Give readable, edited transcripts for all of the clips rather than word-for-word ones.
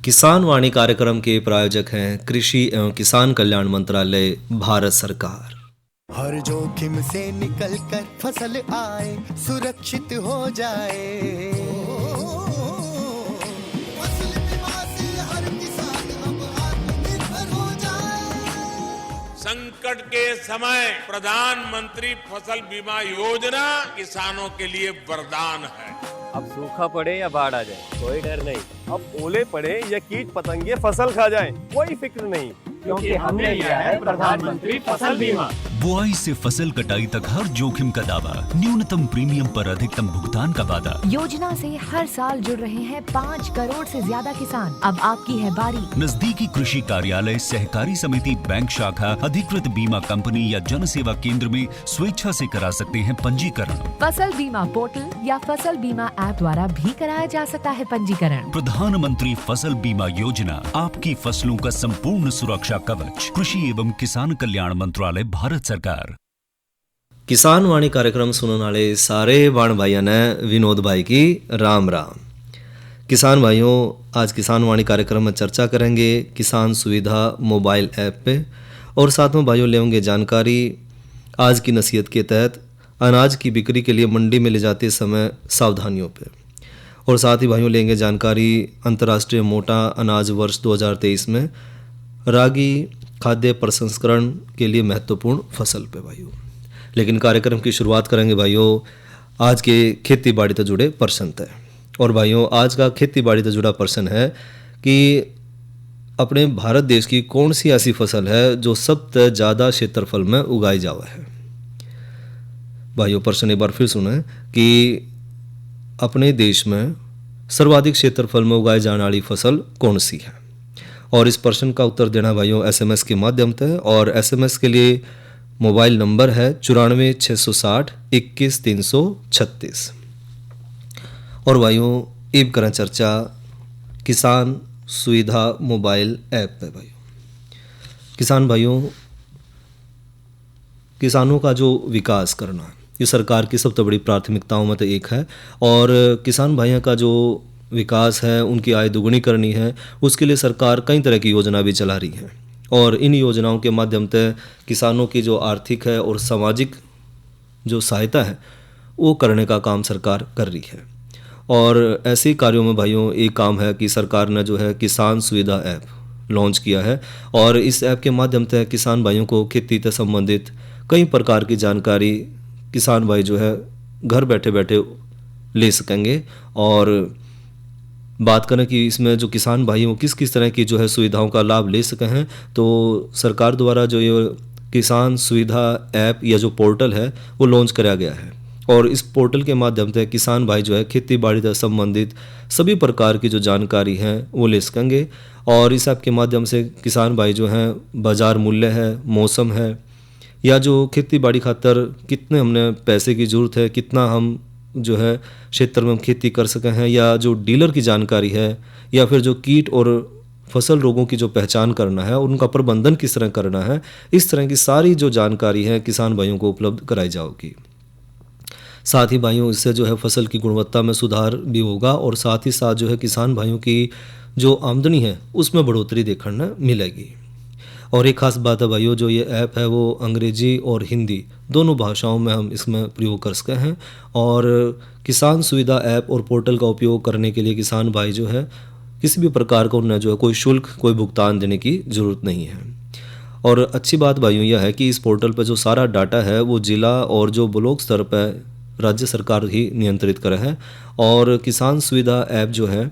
किसान वाणी कार्यक्रम के प्रायोजक हैं कृषि एवं किसान कल्याण मंत्रालय, भारत सरकार। हर जोखिम से निकल कर फसल आए, सुरक्षित हो जाए। फसल बीमा से हर किसान अब आत्मनिर्भर हो जाए। संकट के समय प्रधानमंत्री फसल बीमा योजना किसानों के लिए वरदान है। अब सूखा पड़े या बाढ़ आ जाए कोई डर नहीं। अब ओले पड़े या कीट पतंगे फसल खा जाए कोई फिक्र नहीं, क्योंकि हमने लिया है प्रधानमंत्री फसल बीमा। बुआई से फसल कटाई तक हर जोखिम का दावा, न्यूनतम प्रीमियम पर अधिकतम भुगतान का वादा। योजना से हर साल जुड़ रहे हैं 5 करोड़ से ज्यादा किसान। अब आपकी है बारी। नजदीकी कृषि कार्यालय, सहकारी समिति, बैंक शाखा, अधिकृत बीमा कंपनी या जन सेवा केंद्र में स्वेच्छा से करा सकते हैं पंजीकरण। फसल बीमा पोर्टल या फसल बीमा ऐप द्वारा भी कराया जा सकता है पंजीकरण। प्रधानमंत्री फसल बीमा योजना, आपकी फसलों का संपूर्ण सुरक्षा कवच। कृषि एवं किसान कल्याण मंत्रालय, भारत सरकार। किसान वाणी कार्यक्रम सुनने वाले सारे बाण भाइयों ने विनोद भाई की राम राम। किसान भाइयों, आज किसान वाणी कार्यक्रम में चर्चा करेंगे किसान सुविधा मोबाइल ऐप पे, और साथ में भाइयों लेंगे जानकारी आज की नसीहत के तहत अनाज की बिक्री के लिए मंडी में ले जाते समय सावधानियों पे, और साथ ही भाइयों लेंगे जानकारी अंतर्राष्ट्रीय मोटा अनाज वर्ष 2023 में रागी खाद्य प्रसंस्करण के लिए महत्वपूर्ण फसल पे भाइयों। लेकिन कार्यक्रम की शुरुआत करेंगे भाइयों आज के खेती बाड़ी से जुड़े प्रश्न थे। और भाइयों आज का खेती बाड़ी से जुड़ा प्रश्न है कि अपने भारत देश की कौन सी ऐसी फसल है जो सबसे ज़्यादा क्षेत्रफल में उगाई जावा है। भाइयों प्रश्न एक बार फिर सुने कि अपने देश में सर्वाधिक क्षेत्रफल में उगाई जाने वाली फसल कौन सी है। और इस प्रश्न का उत्तर देना भाइयों एसएमएस के माध्यम से, और एसएमएस के लिए मोबाइल नंबर है 94 660 21 336। और भाइयों अब करें चर्चा किसान सुविधा मोबाइल ऐप पे। भाइयों किसान भाइयों, किसानों का जो विकास करना ये सरकार की सबसे बड़ी प्राथमिकताओं में तो एक है, और किसान भाइयों का जो विकास है, उनकी आय दुगुनी करनी है, उसके लिए सरकार कई तरह की योजना भी चला रही है। और इन योजनाओं के माध्यम से किसानों की जो आर्थिक है और सामाजिक जो सहायता है वो करने का काम सरकार कर रही है। और ऐसे कार्यों में भाइयों एक काम है कि सरकार ने जो है किसान सुविधा ऐप लॉन्च किया है, और इस ऐप के माध्यम से किसान भाइयों को खेती से संबंधित कई प्रकार की जानकारी किसान भाई जो है घर बैठे बैठे ले सकेंगे। और बात करें कि इसमें जो किसान भाई वो किस किस तरह की जो है सुविधाओं का लाभ ले सके हैं, तो सरकार द्वारा जो ये किसान सुविधा ऐप या जो पोर्टल है वो लॉन्च कराया गया है। और इस पोर्टल के माध्यम से किसान भाई जो है खेती बाड़ी से संबंधित सभी प्रकार की जो जानकारी है वो ले सकेंगे। और इस ऐप के माध्यम से किसान भाई जो हैं बाज़ार मूल्य है, मौसम है, या जो खेती बाड़ी खातर कितने हमने पैसे की ज़रूरत है, कितना हम जो है क्षेत्र में हम खेती कर सके हैं, या जो डीलर की जानकारी है, या फिर जो कीट और फसल रोगों की जो पहचान करना है, उनका प्रबंधन किस तरह करना है, इस तरह की सारी जो जानकारी है किसान भाइयों को उपलब्ध कराई जाएगी। साथ ही भाइयों इससे जो है फसल की गुणवत्ता में सुधार भी होगा, और साथ ही साथ जो है किसान भाइयों की जो आमदनी है उसमें बढ़ोतरी देखने मिलेगी। और एक खास बात है भाइयों, जो ये ऐप है वो अंग्रेजी और हिंदी दोनों भाषाओं में हम इसमें प्रयोग कर सकते हैं। और किसान सुविधा ऐप और पोर्टल का उपयोग करने के लिए किसान भाई जो है किसी भी प्रकार का उन्हें जो है कोई शुल्क, कोई भुगतान देने की ज़रूरत नहीं है। और अच्छी बात भाइयों यह है कि इस पोर्टल पर जो सारा डाटा है वो जिला और जो ब्लॉक स्तर पर राज्य सरकार ही नियंत्रित करे है। और किसान सुविधा ऐप जो है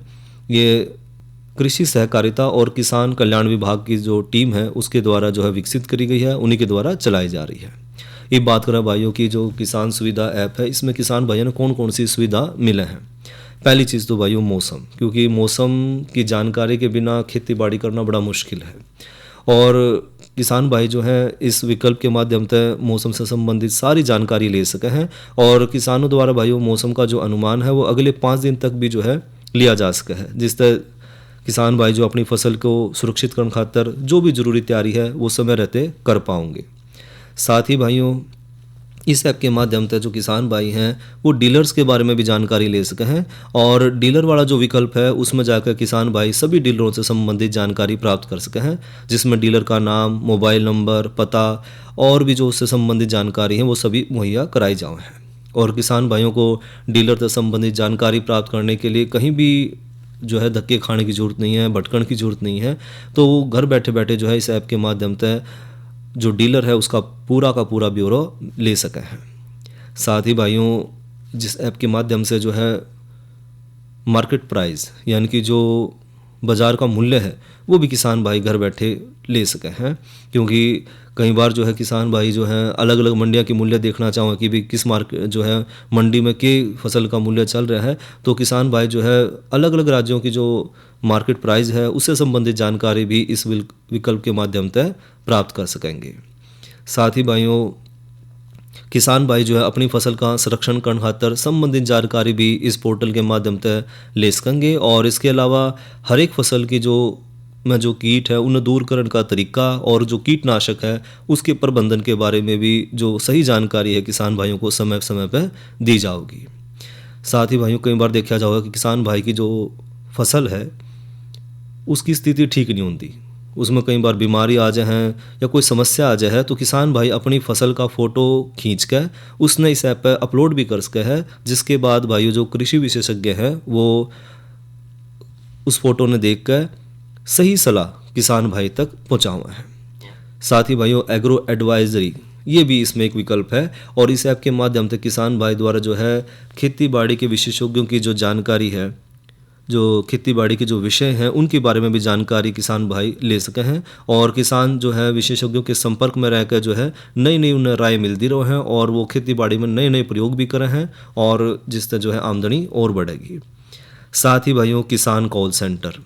ये कृषि सहकारिता और किसान कल्याण विभाग की जो टीम है उसके द्वारा जो है विकसित करी गई है, उन्हीं के द्वारा चलाई जा रही है। ये बात करें भाइयों की जो किसान सुविधा ऐप है, इसमें किसान भाइयों ने कौन कौन सी सुविधा मिले हैं। पहली चीज़ तो भाइयों मौसम, क्योंकि मौसम की जानकारी के बिना खेती बाड़ी करना बड़ा मुश्किल है। और किसान भाई जो है इस विकल्प के माध्यम से मौसम से संबंधित सारी जानकारी ले सके हैं। और किसानों द्वारा भाइयों मौसम का जो अनुमान है वो अगले 5 दिन तक भी जो है लिया जा सके है, जिससे किसान भाई जो अपनी फसल को सुरक्षित करने खातर जो भी जरूरी तैयारी है वो समय रहते कर पाएंगे। साथ ही भाइयों इस ऐप के माध्यम से जो किसान भाई हैं वो डीलर्स के बारे में भी जानकारी ले सके हैं, और डीलर वाला जो विकल्प है उसमें जाकर किसान भाई सभी डीलरों से संबंधित जानकारी प्राप्त कर सके हैं, जिसमें डीलर का नाम, मोबाइल नंबर, पता और भी जो उससे संबंधित जानकारी है वो सभी मुहैया कराई जाए हैं। और किसान भाइयों को डीलर से संबंधित जानकारी प्राप्त करने के लिए कहीं भी जो है धक्के खाने की ज़रूरत नहीं है, भटकण की ज़रूरत नहीं है। तो वो घर बैठे बैठे जो है इस ऐप के माध्यम से जो डीलर है उसका पूरा का पूरा ब्यौरा ले सके हैं। साथ ही भाइयों जिस ऐप के माध्यम से जो है मार्केट प्राइस यानी कि जो बाज़ार का मूल्य है वो भी किसान भाई घर बैठे ले सके हैं, क्योंकि कई बार जो है किसान भाई जो है अलग अलग मंडियां की मूल्य देखना चाहें कि भी किस मार्केट जो है मंडी में के फसल का मूल्य चल रहा है, तो किसान भाई जो है अलग अलग राज्यों की जो मार्केट प्राइस है उससे संबंधित जानकारी भी इस विकल्प के माध्यम से प्राप्त कर सकेंगे। साथ ही भाइयों किसान भाई जो है अपनी फसल का संरक्षण करने खातर संबंधित जानकारी भी इस पोर्टल के माध्यम से ले सकेंगे, और इसके अलावा हर एक फसल की जो कीट है उन्हें दूर करने का तरीका और जो कीटनाशक है उसके प्रबंधन के बारे में भी जो सही जानकारी है किसान भाइयों को समय समय पर दी जाएगी। साथ ही भाइयों कई बार देखा जाएगा कि किसान भाई की जो फसल है उसकी स्थिति ठीक नहीं होती, उसमें कई बार बीमारी आ जाए हैं या कोई समस्या आ जाए है, तो किसान भाई अपनी फसल का फ़ोटो खींच कर उसने इस ऐप पर अपलोड भी कर सके है, जिसके बाद भाइयों जो कृषि विशेषज्ञ हैं वो उस फोटो ने देख कर सही सलाह किसान भाई तक पहुँचावा है। साथ ही भाइयों एग्रो एडवाइजरी ये भी इसमें एक विकल्प है, और इस ऐप के माध्यम से किसान भाई द्वारा जो है खेती बाड़ी के विशेषज्ञों की जो जानकारी है, जो खेती बाड़ी के जो विषय हैं उनके बारे में भी जानकारी किसान भाई ले सके हैं, और किसान जो है विशेषज्ञों के संपर्क में रहकर जो है नई नई उन्हें राय मिलती रहे हैं और वो खेती बाड़ी में नए नए प्रयोग भी करे हैं, और जिससे जो है आमदनी और बढ़ेगी। साथ ही भाइयों किसान कॉल सेंटर,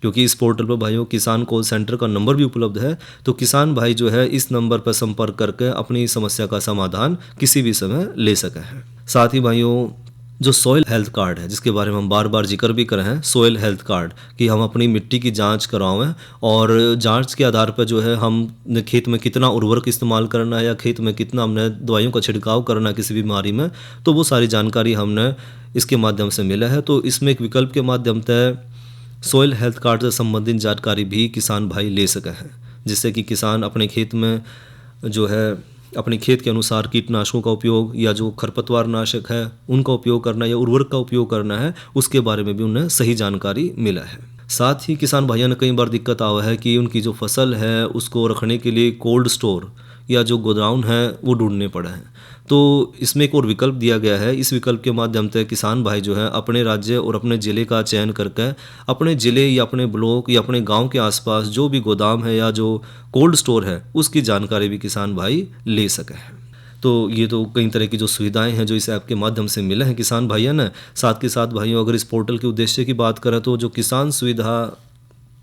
क्योंकि इस पोर्टल पर भाइयों किसान कॉल सेंटर का नंबर भी उपलब्ध है, तो किसान भाई जो है इस नंबर पर संपर्क करके अपनी समस्या का समाधान किसी भी समय ले सके हैं। साथ ही भाइयों जो सॉइल हेल्थ कार्ड है जिसके बारे में हम बार बार जिक्र भी कर रहे हैं, सॉइल हेल्थ कार्ड कि हम अपनी मिट्टी की जांच करावें और जांच के आधार पर जो है हम खेत में कितना उर्वरक इस्तेमाल करना है या खेत में कितना हमने दवाइयों का छिड़काव करना है किसी बीमारी में, तो वो सारी जानकारी हमने इसके माध्यम से मिला है। तो इसमें एक विकल्प के माध्यम से सॉइल हेल्थ कार्ड से संबंधित जानकारी भी किसान भाई ले सके हैं, जिससे कि किसान अपने खेत में जो है अपने खेत के अनुसार कीटनाशकों का उपयोग या जो खरपतवार नाशक है उनका उपयोग करना या उर्वरक का उपयोग करना है उसके बारे में भी उन्हें सही जानकारी मिला है। साथ ही किसान भाइयों ने कई बार दिक्कत आवा है कि उनकी जो फसल है उसको रखने के लिए कोल्ड स्टोर या जो गोदाउन है वो ढूंढने पड़े हैं, तो इसमें एक और विकल्प दिया गया है। इस विकल्प के माध्यम से किसान भाई जो है अपने राज्य और अपने ज़िले का चयन करके अपने ज़िले या अपने ब्लॉक या अपने गांव के आसपास जो भी गोदाम है या जो कोल्ड स्टोर है उसकी जानकारी भी किसान भाई ले सके हैं। तो ये तो कई तरह की जो सुविधाएं हैं जो इस ऐप के माध्यम से मिले हैं किसान भाइयों ने। साथ के साथ भाइयों अगर इस पोर्टल के उद्देश्य की बात करें तो जो किसान सुविधा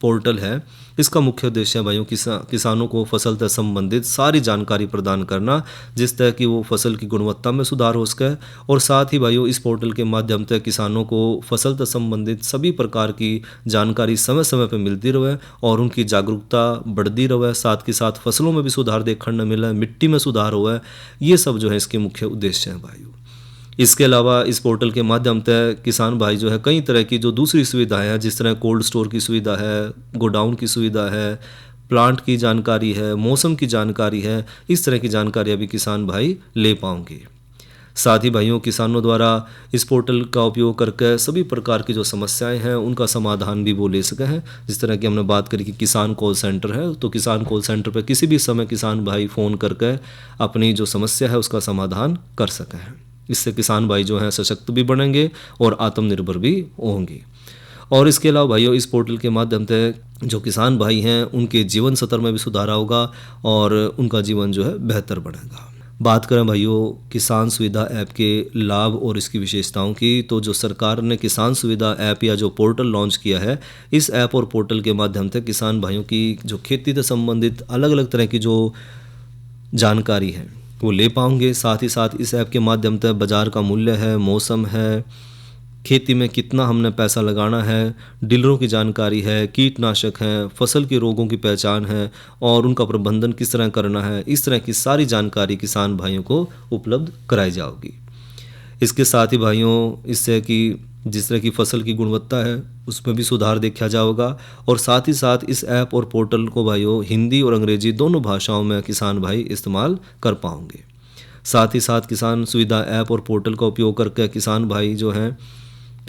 पोर्टल है इसका मुख्य उद्देश्य है भाइयों किसानों को फसल से संबंधित सारी जानकारी प्रदान करना, जिस तरह की वो फसल की गुणवत्ता में सुधार हो सके। और साथ ही भाइयों इस पोर्टल के माध्यम से किसानों को फसल से संबंधित सभी प्रकार की जानकारी समय समय पर मिलती रहे और उनकी जागरूकता बढ़ती रहे। साथ के साथ फसलों में भी सुधार देखने मिले, मिट्टी में सुधार हुआ है, ये सब जो है इसके मुख्य उद्देश्य हैं भाइयों। इसके अलावा इस पोर्टल के माध्यम से किसान भाई जो है कई तरह की जो दूसरी सुविधाएं हैं, जिस तरह कोल्ड स्टोर की सुविधा है, गोडाउन की सुविधा है, प्लांट की जानकारी है, मौसम की जानकारी है, इस तरह की जानकारियां भी किसान भाई ले पाएंगे। साथ ही भाइयों किसानों द्वारा इस पोर्टल का उपयोग करके सभी प्रकार की जो समस्याएं हैं उनका समाधान भी वो ले सके हैं। जिस तरह की हमने बात करी कि किसान कॉल सेंटर है, तो किसान कॉल सेंटर पर किसी भी समय किसान भाई फ़ोन करके अपनी जो समस्या है उसका समाधान कर सके हैं। इससे किसान भाई जो हैं सशक्त भी बनेंगे और आत्मनिर्भर भी होंगे। और इसके अलावा भाइयों इस पोर्टल के माध्यम से जो किसान भाई हैं उनके जीवन स्तर में भी सुधार होगा और उनका जीवन जो है बेहतर बनेगा। बात करें भाइयों किसान सुविधा ऐप के लाभ और इसकी विशेषताओं की, तो जो सरकार ने किसान सुविधा ऐप या जो पोर्टल लॉन्च किया है, इस ऐप और पोर्टल के माध्यम से किसान भाइयों की जो खेती से संबंधित अलग अलग तरह की जो जानकारी है वो ले पाएंगे। साथ ही साथ इस ऐप के माध्यम से बाज़ार का मूल्य है, मौसम है, खेती में कितना हमने पैसा लगाना है, डीलरों की जानकारी है, कीटनाशक हैं, फसल के रोगों की पहचान है और उनका प्रबंधन किस तरह करना है, इस तरह की सारी जानकारी किसान भाइयों को उपलब्ध कराई जाएगी। इसके साथ ही भाइयों, इससे कि जिस तरह की फसल की गुणवत्ता है उसमें भी सुधार देखा जाएगा और साथ ही साथ इस ऐप और पोर्टल को भाइयों हिंदी और अंग्रेजी दोनों भाषाओं में किसान भाई इस्तेमाल कर पाएंगे। साथ ही साथ किसान सुविधा ऐप और पोर्टल का उपयोग करके किसान भाई जो हैं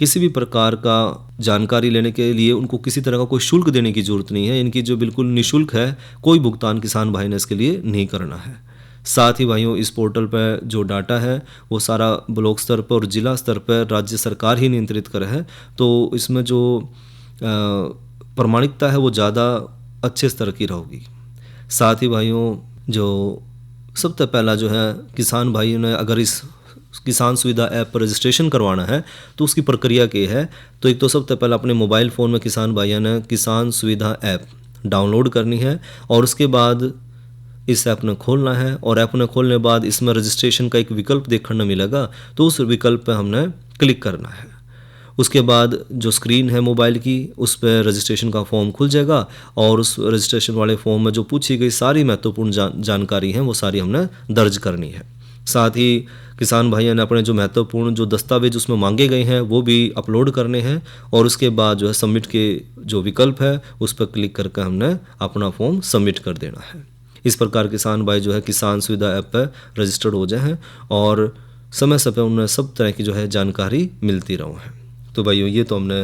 किसी भी प्रकार का जानकारी लेने के लिए उनको किसी तरह का कोई शुल्क देने की ज़रूरत नहीं है। इनकी जो बिल्कुल निःशुल्क है, कोई भुगतान किसान भाई ने इसके लिए नहीं करना है। साथ ही भाइयों, इस पोर्टल पर जो डाटा है वो सारा ब्लॉक स्तर पर और ज़िला स्तर पर राज्य सरकार ही नियंत्रित कर है, तो इसमें जो प्रामाणिकता है वो ज़्यादा अच्छे स्तर की रहेगी। साथ ही भाइयों, जो सबसे पहला जो है किसान भाइयों ने अगर इस किसान सुविधा ऐप पर रजिस्ट्रेशन करवाना है तो उसकी प्रक्रिया क्या है। तो एक तो सबसे पहले अपने मोबाइल फ़ोन में किसान भाइयों ने किसान सुविधा ऐप डाउनलोड करनी है और उसके बाद इस ऐप ने खोलना है और ऐप ने खोलने के बाद इसमें रजिस्ट्रेशन का एक विकल्प देखने मिलेगा, तो उस विकल्प पर हमने क्लिक करना है। उसके बाद जो स्क्रीन है मोबाइल की उस पर रजिस्ट्रेशन का फॉर्म खुल जाएगा और उस रजिस्ट्रेशन वाले फॉर्म में जो पूछी गई सारी महत्वपूर्ण जानकारी हैं वो सारी हमने दर्ज करनी है। साथ ही किसान भाइयों ने अपने जो महत्वपूर्ण जो दस्तावेज उसमें मांगे गए हैं वो भी अपलोड करने हैं और उसके बाद जो है सबमिट के जो विकल्प है उस पर क्लिक करके हमने अपना फॉर्म सबमिट कर देना है। इस प्रकार किसान भाई जो है किसान सुविधा ऐप पर रजिस्टर्ड हो जाए हैं और समय समय उन्हें सब तरह की जो है जानकारी मिलती रहो है। तो भाइयों, ये तो हमने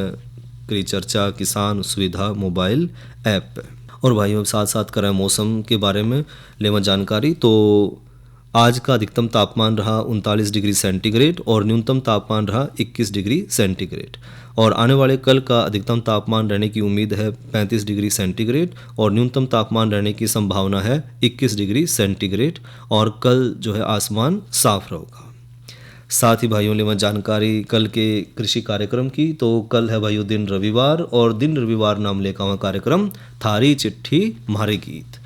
करी चर्चा किसान सुविधा मोबाइल ऐप पे। और भाइयों, साथ साथ करें मौसम के बारे में लेवा जानकारी। तो आज का अधिकतम तापमान रहा 39 डिग्री सेंटीग्रेड और न्यूनतम तापमान रहा 21 डिग्री सेंटीग्रेड और आने वाले कल का अधिकतम तापमान रहने की उम्मीद है 35 डिग्री सेंटीग्रेड और न्यूनतम तापमान रहने की संभावना है 21 डिग्री सेंटीग्रेड और कल जो है आसमान साफ रहेगा। साथ ही भाइयों लेवा जानकारी कल के कृषि कार्यक्रम की। तो कल है भाइयों दिन रविवार और दिन रविवार नाम लेकर हुआ कार्यक्रम थारी चिट्ठी मारे गीत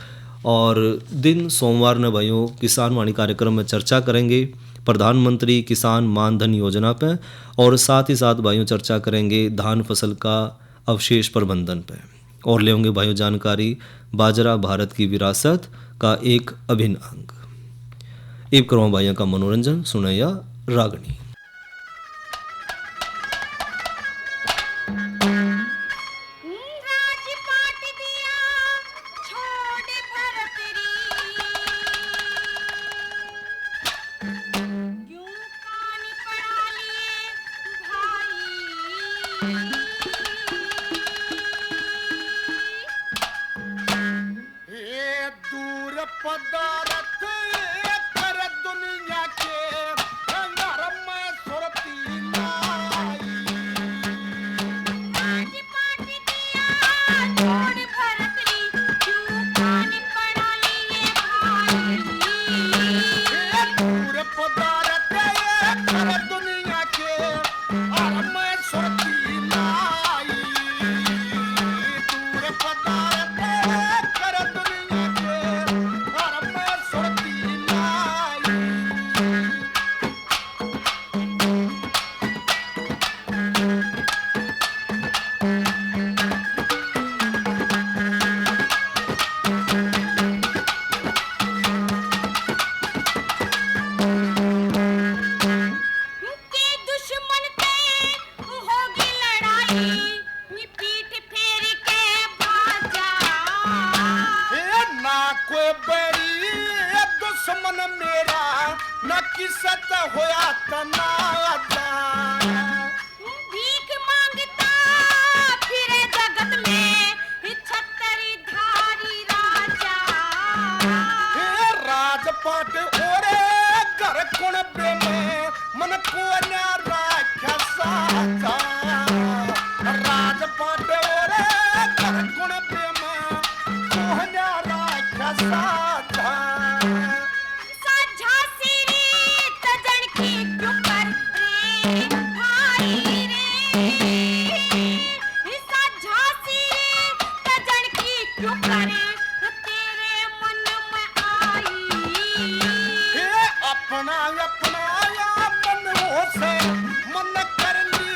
और दिन सोमवार ने भाइयों किसान वाणी कार्यक्रम में चर्चा करेंगे प्रधानमंत्री किसान मानधन योजना पे और साथ ही साथ भाइयों चर्चा करेंगे धान फसल का अवशेष प्रबंधन पे और लेंगे भाइयों जानकारी बाजरा भारत की विरासत का एक अभिन्न अंग। एक करो भाइयों का मनोरंजन सुनैया रागनी। अपना अपना या मन हो से मन कर ली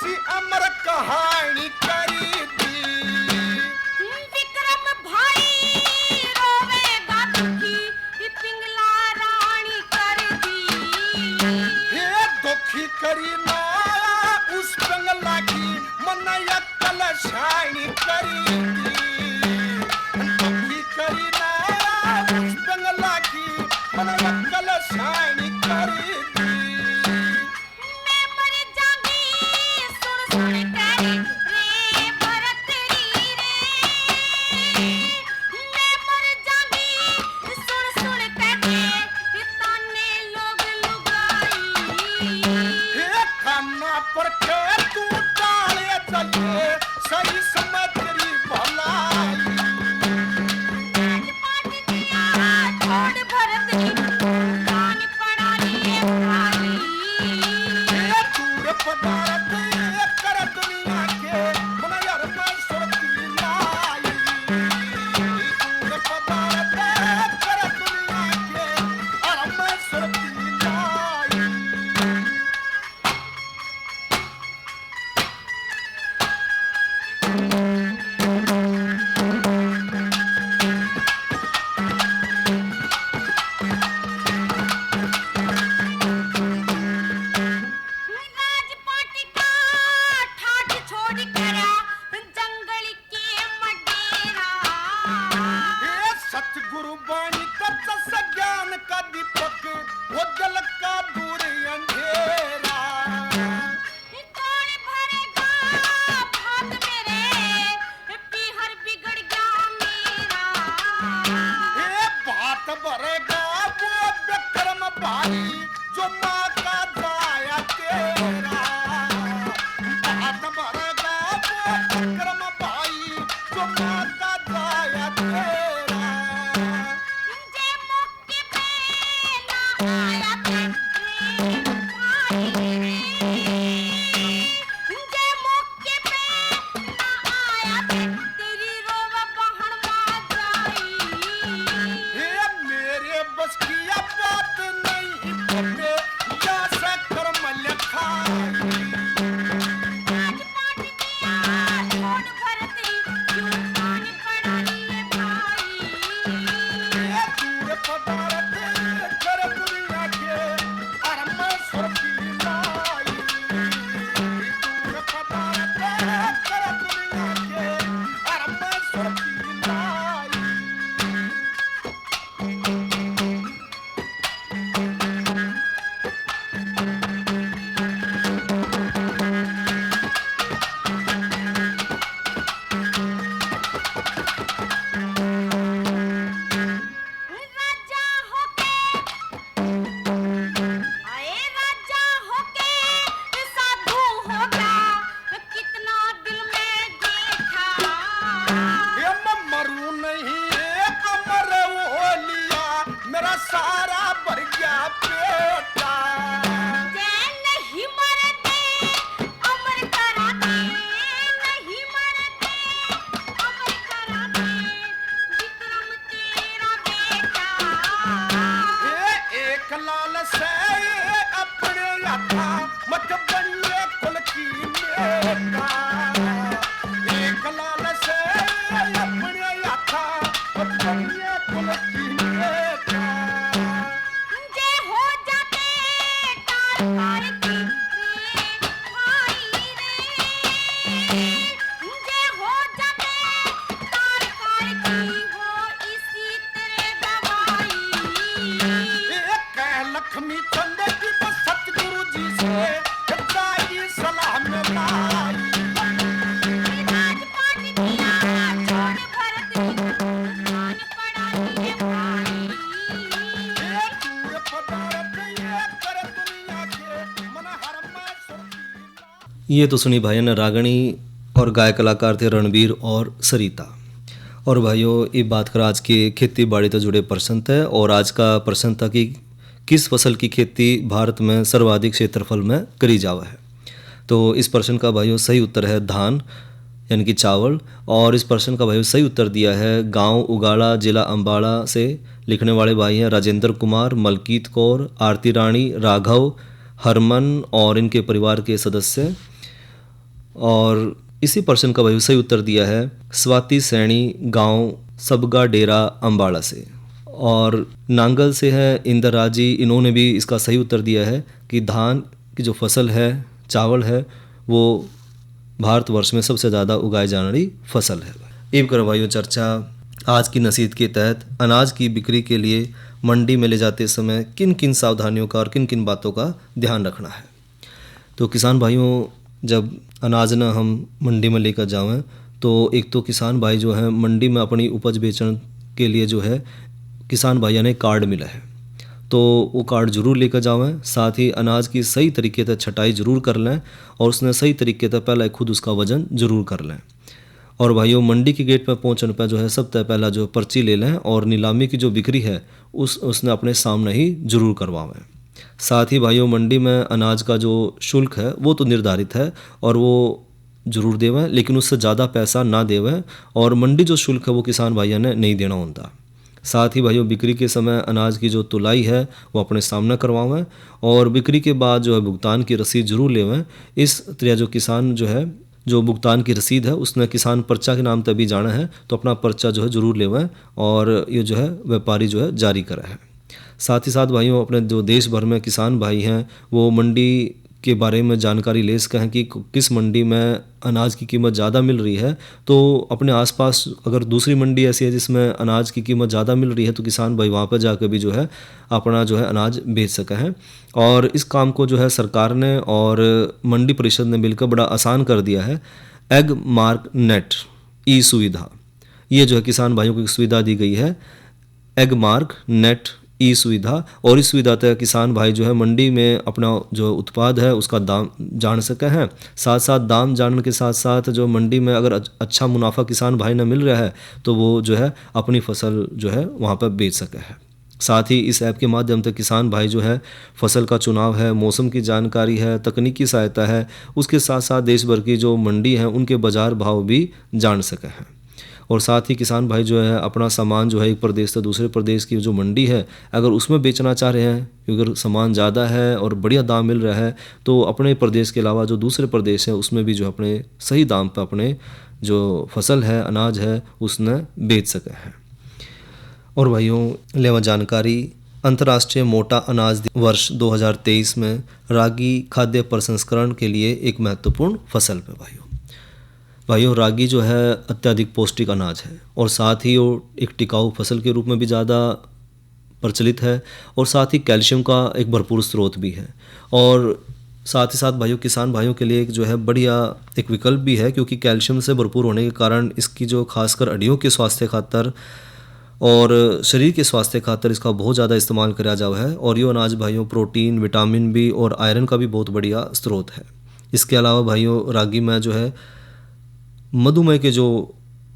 ऐसी अमर कहानी करी दी। विक्रम भाई रोवेगा दुखी, पिंगला रानी कर दी। हे दुखी करी ना उस पिंगला की, मन अक्कल शानी करी दी। दुखी करी ना उस पिंगला की, मन अक्कल शानी करी दी। मैं मर जाऊंगी सुन सुन कर रे भरत री रे। मैं मर जाऊंगी सुन सुन कर ताने लोग लुगाई। हे खाना पर के तू डाले चले, सही समझ तेरी भलाई। पाट दिया छोड़ भरत री, कान पड़ा लिए भाई। हे दूर पदार्थ ये कर दुनिया के, मन यार मैं सुरती लाई। दूर पदार्थ ये कर दुनिया के, और मैं सुरती लाई। राजपाट का ठाठ छोड़ कर जंगल के मडेरा। हे सतगुरु बाणी तत्व ज्ञान का दीपक, वो जल का दूर अंधेरा। कौन भरेगा भात मेरे, पीहर बिगड़ गया मेरा। हे बात भरेगा वो विक्रम भाई, जो माँ का जाया तेरा। बात भरेगा वो विक्रम भाई, जो माँ का जाया तेरा। जे मौके पे ना आया तेरे भाई रे। जे मौके पे ना आया तेरी रोव बहन मा जाई। हे मेरे बस की अब बात नहीं बने, या से कर्म लिखाई। राजपाट दिया छोड़ भरत री, क्यों कान पड़ा लिए भाई। हे दूर पदार्थ ये कर दुनिया के, और मैं सुरती लाई। दूर पदार्थ ये कर दुनिया के, और मैं सुरती लाई। राजा होके आए, राजा होके साधु हो गया, कितना दिल में देखा। ये मैं मरूं नहीं अमर हो लिया, मेरा सारा भर गया पेटा। जे नहीं मरते अमर कराते, नहीं मरते अमर कराते, विक्रम तेरा बेटा। ये एक लाल से अपने आता, मत बनिए कुल की नेता। एक लाल से अपने आता, मत बनिए कुल की नेता। जे हो जाते टार पार की रे भाई रे। जे हो जाते टार पार की, हो इसी तेरे दवाई। कह लक्ष्मी चंद की बस सतगुरु जी से हिदायती सलाह में लाई। राजपाट दिया छोड़ भरत री, कान पड़ा लिए भाई। ये दूर पदार्थ ये कर दुनिया के, मन हर में सुरती। ये तो सुनी भाइयों ने रागणी और गायक कलाकार थे रणबीर और सरिता। और भाइयों ये बात कर आज के खेती बाड़ी से जुड़े प्रश्न थे, और आज का प्रश्न था कि किस फसल की खेती भारत में सर्वाधिक क्षेत्रफल में करी जावा है। तो इस प्रश्न का भाइयों सही उत्तर है धान यानी कि चावल। और इस प्रश्न का भाइयों सही उत्तर दिया है गांव उगाड़ा जिला अम्बाड़ा से लिखने वाले भाई हैं राजेंद्र कुमार, मलकीत कौर, आरती रानी, राघव, हरमन और इनके परिवार के सदस्य। और इसी प्रश्न का भाई सही उत्तर दिया है स्वाति सैनी, गांव सबगा डेरा अम्बाड़ा से। और नांगल से है इंदराजी, इन्होंने भी इसका सही उत्तर दिया है कि धान की जो फसल है, चावल है, वो भारतवर्ष में सबसे ज़्यादा उगाई जाने वाली फसल है। एक कर भाइयों चर्चा आज की नसीहत के तहत अनाज की बिक्री के लिए मंडी में ले जाते समय किन किन सावधानियों का और किन किन बातों का ध्यान रखना है। तो किसान भाइयों, जब अनाज न हम मंडी में लेकर जाएं तो एक तो किसान भाई जो है मंडी में अपनी उपज बेचने के लिए जो है किसान भाइयों ने कार्ड मिला है, तो वो कार्ड ज़रूर लेकर जावें। साथ ही अनाज की सही तरीके से छटाई ज़रूर कर लें और उसने सही तरीके से पहले खुद उसका वज़न ज़रूर कर लें। और भाइयों, मंडी के गेट पर पहुंचने पर जो है सबसे पहला जो पर्ची ले लें और नीलामी की जो बिक्री है उसने अपने सामने ही ज़रूर करवाएं। साथ ही भाइयों, मंडी में अनाज का जो शुल्क है वो तो निर्धारित है और वो ज़रूर देवें, लेकिन उससे ज़्यादा पैसा ना देवें और मंडी जो शुल्क है वो किसान भाइयों ने नहीं देना होता। साथ ही भाइयों, बिक्री के समय अनाज की जो तुलाई है वो अपने सामने करवाएं और बिक्री के बाद जो है भुगतान की रसीद ज़रूर लेवें। इस तरह जो किसान जो है जो भुगतान की रसीद है उसने किसान पर्चा के नाम तभी जाना है, तो अपना पर्चा जो है ज़रूर लेवें और ये जो है व्यापारी जो है जारी करा है। साथ ही साथ भाइयों, अपने जो देश भर में किसान भाई हैं वो मंडी के बारे में जानकारी ले सकें कि किस मंडी में अनाज की कीमत ज़्यादा मिल रही है, तो अपने आसपास अगर दूसरी मंडी ऐसी है जिसमें अनाज की कीमत ज़्यादा मिल रही है तो किसान भाई वहाँ पर जाकर भी जो है अपना जो है अनाज बेच सके हैं। और इस काम को जो है सरकार ने और मंडी परिषद ने मिलकर बड़ा आसान कर दिया है। एग मार्क नेट ई सुविधा, ये जो है किसान भाइयों को एक सुविधा दी गई है, एग मार्क नेट ई सुविधा। और इस सुविधा तक किसान भाई जो है मंडी में अपना जो उत्पाद है उसका दाम जान सके हैं। साथ साथ दाम जानने के साथ साथ जो मंडी में अगर अच्छा मुनाफा किसान भाई ने मिल रहा है तो वो जो है अपनी फसल जो है वहाँ पर बेच सके हैं। साथ ही इस ऐप के माध्यम से किसान भाई जो है फसल का चुनाव है, मौसम की जानकारी है, तकनीकी सहायता है, उसके साथ साथ देश भर की जो मंडी है उनके बाज़ार भाव भी जान सके हैं। और साथ ही किसान भाई जो है अपना सामान जो है एक प्रदेश से दूसरे प्रदेश की जो मंडी है अगर उसमें बेचना चाह रहे हैं, क्योंकि अगर सामान ज़्यादा है और बढ़िया दाम मिल रहा है तो अपने प्रदेश के अलावा जो दूसरे प्रदेश है उसमें भी जो अपने सही दाम पर अपने जो फसल है, अनाज है, उसने बेच सके हैं। और भाइयों, लेवा जानकारी अंतर्राष्ट्रीय मोटा अनाज वर्ष 2023 में रागी खाद्य प्रसंस्करण के लिए एक महत्वपूर्ण फसल है। भाइयों, रागी जो है अत्यधिक पौष्टिक अनाज है और साथ ही वो एक टिकाऊ फसल के रूप में भी ज़्यादा प्रचलित है और साथ ही कैल्शियम का एक भरपूर स्रोत भी है। और साथ ही साथ भाइयों, किसान भाइयों के लिए एक जो है बढ़िया एक विकल्प भी है, क्योंकि कैल्शियम से भरपूर होने के कारण इसकी जो खासकर हड्डियों के स्वास्थ्य खातर और शरीर के स्वास्थ्य खातर इसका बहुत ज़्यादा इस्तेमाल करा जावा है। और ये अनाज भाइयों प्रोटीन, विटामिन बी और आयरन का भी बहुत बढ़िया स्रोत है। इसके अलावा भाइयों, रागी में जो है मधुमेह के जो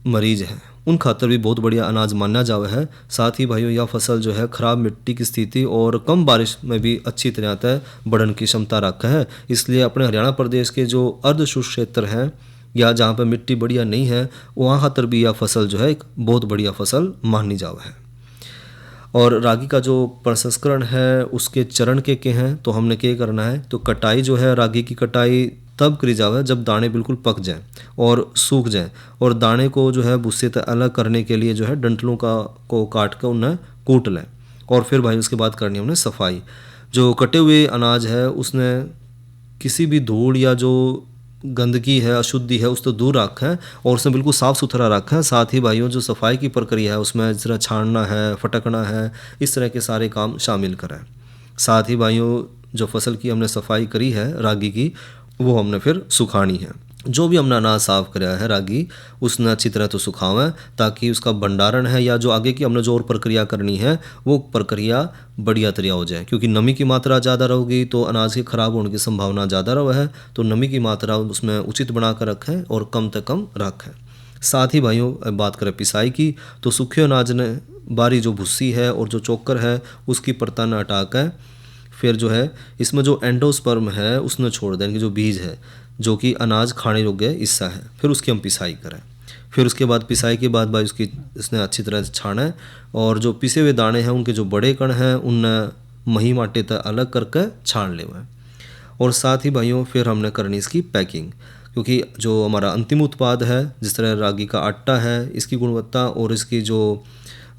मरीज हैं उन खातर भी बहुत बढ़िया अनाज माना जावा है। साथ ही भाइयों, यह फसल जो है ख़राब मिट्टी की स्थिति और कम बारिश में भी अच्छी तरह से बढ़ने की क्षमता रखा है। इसलिए अपने हरियाणा प्रदेश के जो अर्ध शुष्क क्षेत्र हैं या जहाँ पर मिट्टी बढ़िया नहीं है वहाँ खातर भी यह फसल जो है एक बहुत बढ़िया फसल मानी जावा है। और रागी का जो प्रसंस्करण है उसके चरण के हैं, तो हमने क्या करना है, तो कटाई जो है रागी की कटाई तब करी जावे जब दाने बिल्कुल पक जाएं और सूख जाएं और दाने को जो है भुस्से से अलग करने के लिए जो है डंठलों को काट कर उन्हें कूट लें। और फिर भाई उसके बाद करनी है उन्हें सफाई। जो कटे हुए अनाज है उसने किसी भी धूल या जो गंदगी है, अशुद्धि है, उसको दूर रखें और उसे बिल्कुल साफ़ सुथरा रखें। साथ ही भाइयों, जो सफाई की प्रक्रिया है उसमें जिस तरह छानना है, फटकना है, इस तरह के सारे काम शामिल करें। साथ ही भाइयों, जो फसल की हमने सफाई करी है रागी की, वो हमने फिर सुखानी है। जो भी हमने अनाज साफ़ कराया है रागी, उसने अच्छी तरह तो सुखावें ताकि उसका भंडारण है या जो आगे की हमने जो और प्रक्रिया करनी है वो प्रक्रिया बढ़िया तरह हो जाए। क्योंकि नमी की मात्रा ज़्यादा रहेगी तो अनाज के ख़राब होने की संभावना ज़्यादा रहे है, तो नमी की मात्रा उसमें उचित बना कर रखें और कम से कम रखें। साथ ही भाइयों, बात करें पिसाई की, तो सूखे अनाज ने बारी जो भुस्सी है और जो चोकर है उसकी परता न हटा कर फिर जो है इसमें जो एंडोस्पर्म है उसने छोड़ दें, जो बीज है जो कि अनाज खाने योग्य हिस्सा है, फिर उसकी हम पिसाई करें। फिर उसके बाद पिसाई के बाद भाई उसकी इसने अच्छी तरह से छाना और जो पिसे हुए दाने हैं उनके जो बड़े कण हैं उन महीम आटे तक अलग करके छान ले। और साथ ही भाइयों, फिर हमने करनी इसकी पैकिंग। क्योंकि जो हमारा अंतिम उत्पाद है, जिस तरह रागी का आटा है, इसकी गुणवत्ता और इसकी जो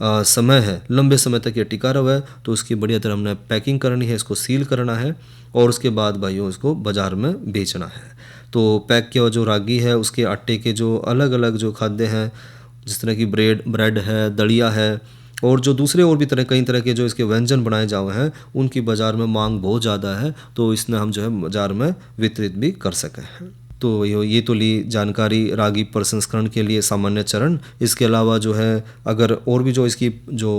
समय है, लंबे समय तक ये टिका रहा है, तो उसकी बढ़िया तरह हमने पैकिंग करनी है, इसको सील करना है और उसके बाद भाइयों इसको बाज़ार में बेचना है। तो पैक किया हुआ जो रागी है उसके आटे के जो अलग अलग जो खाद्य हैं, जिस तरह की ब्रेड है, दलिया है और जो दूसरे और भी कई तरह के जो इसके व्यंजन बनाए जाए हैं, उनकी बाज़ार में मांग बहुत ज़्यादा है, तो इसने हम जो है बाज़ार में वितरित भी कर सके हैं। तो ये तो ली जानकारी रागी प्रसंस्करण के लिए सामान्य चरण। इसके अलावा जो है अगर और भी जो इसकी जो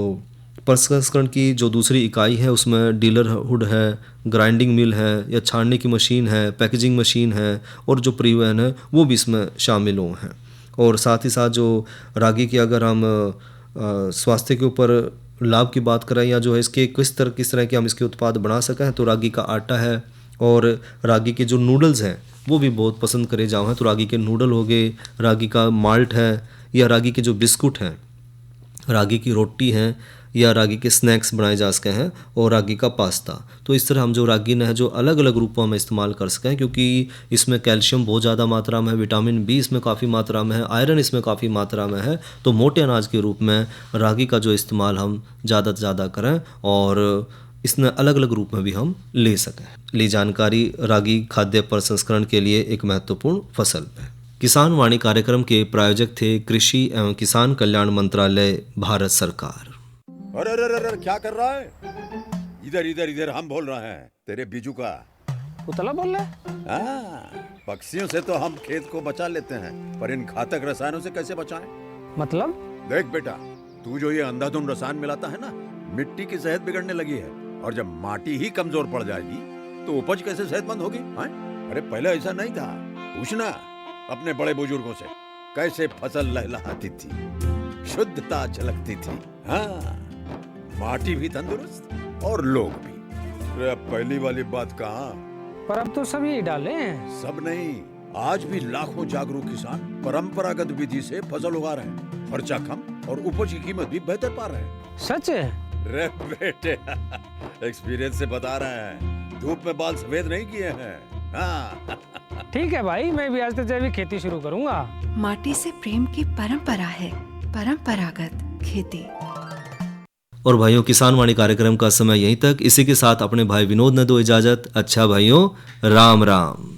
प्रसंस्करण की जो दूसरी इकाई है उसमें डीलरहुड है, ग्राइंडिंग मिल है या छानने की मशीन है, पैकेजिंग मशीन है और जो परिवहन है वो भी इसमें शामिल हुए हैं। और साथ ही साथ जो रागी की अगर हम स्वास्थ्य के ऊपर लाभ की बात करें या जो है इसके किस तरह के हम इसके उत्पाद बना सकें, तो रागी का आटा है और रागी के जो नूडल्स हैं वो भी बहुत पसंद करे जाओ हैं। तो रागी के नूडल हो गए, रागी का माल्ट है या रागी के जो बिस्कुट हैं, रागी की रोटी हैं या रागी के स्नैक्स बनाए जा सके हैं और रागी का पास्ता। तो इस तरह हम जो रागी है जो अलग अलग रूपों में इस्तेमाल कर सकें, क्योंकि इसमें कैल्शियम बहुत ज़्यादा मात्रा में है, विटामिन बी इसमें काफ़ी मात्रा में है, आयरन इसमें काफ़ी मात्रा में है। तो मोटे अनाज के रूप में रागी का जो इस्तेमाल हम ज़्यादा से ज़्यादा करें और इसमें अलग अलग रूप में भी हम ले सकें। ली जानकारी रागी खाद्य प्रसंस्करण के लिए एक महत्वपूर्ण फसल है। किसान वाणी कार्यक्रम के प्रायोजक थे कृषि एवं किसान कल्याण मंत्रालय, भारत सरकार। अरे अरे अरे अरे, क्या कर रहा है? इधर इधर इधर, हम बोल रहे हैं तेरे बीजू का। उतला बोल रहा है? हाँ, पक्षियों से तो हम खेत को बचा लेते हैं, पर इन घातक रसायनों से कैसे बचाएं? मतलब? देख बेटा, तू जो ये अंधाधुंध रसायन मिलाता है ना, मिट्टी की सेहत बिगड़ने लगी है और जब माटी ही कमजोर पड़ जाएगी तो उपज कैसे सेहतमंद होगी? हाँ? अरे पहले ऐसा नहीं था, पूछना अपने बड़े बुजुर्गों से, कैसे फसल लहलहाती थी, शुद्धता झलकती थी। हाँ, माटी भी तंदुरुस्त और लोग भी। अरे अब पहली वाली बात कहाँ? पर अब तो सब यही डाले हैं। सब नहीं, आज भी लाखों जागरूक किसान परंपरागत विधि से फसल उगा रहे हैं, खर्चा कम और उपज की कीमत भी बेहतर पा रहे हैं। सच है? रे बेटे, एक्सपीरियंस से बता रहे हैं, धूप में बाल सफेद नहीं किए हैं। हाँ। ठीक है भाई, मैं भी आज से जैविक खेती शुरू करूंगा। माटी से प्रेम की परंपरा है, परंपरागत खेती। और भाइयों, किसान वाणी कार्यक्रम का समय यहीं तक। इसी के साथ अपने भाई विनोद ने दो इजाजत। अच्छा भाइयों, राम राम।